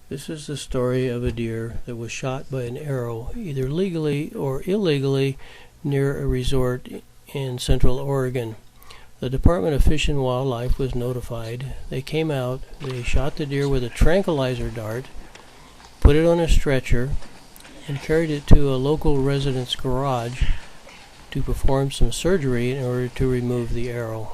This is the story of a deer that was shot by an arrow, either legally or illegally, near a resort in Central Oregon. The Department of Fish and Wildlife was notified. They came out, they shot the deer with a tranquilizer dart, put it on a stretcher, and carried it to a local resident's garage to perform some surgery in order to remove the arrow.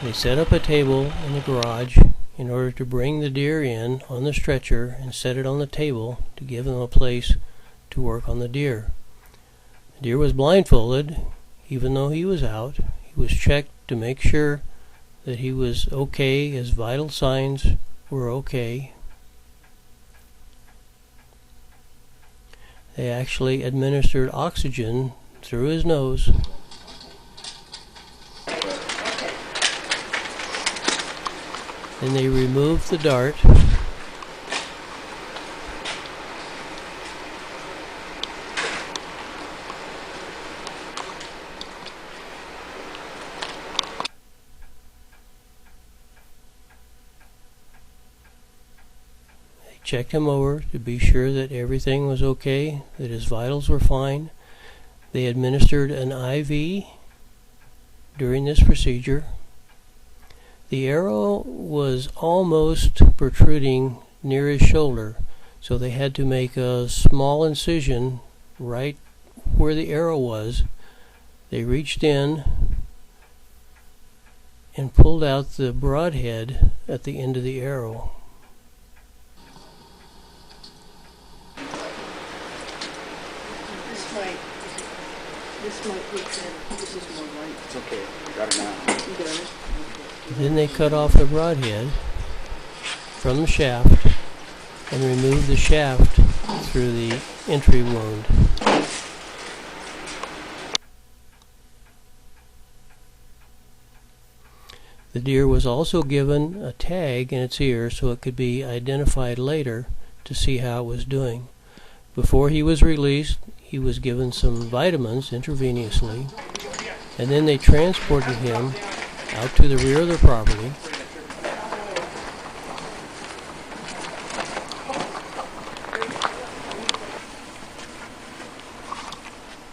They set up a table in the garage in order to bring the deer in on the stretcher and set it on the table to give them a place to work on the deer. The deer was blindfolded, even though he was out. He was checked to make sure that he was okay, his vital signs were okay. They actually administered oxygen through his nose. Then they removed the dart. They checked him over to be sure that everything was okay, that his vitals were fine. They administered an IV during this procedure. The arrow was almost protruding near his shoulder, so they had to make a small incision right where the arrow was. They reached in and pulled out the broadhead at the end of the arrow. This might look better. This is more light. It's okay. Got it now. You got it? Then they cut off the broadhead from the shaft and removed the shaft through the entry wound. The deer was also given a tag in its ear so it could be identified later to see how it was doing. Before he was released, he was given some vitamins intravenously, and then they transported him out to the rear of the property.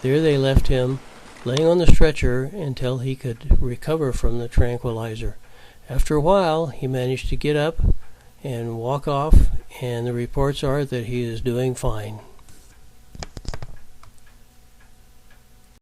There they left him laying on the stretcher until he could recover from the tranquilizer. After a while, he managed to get up and walk off, and the reports are that he is doing fine.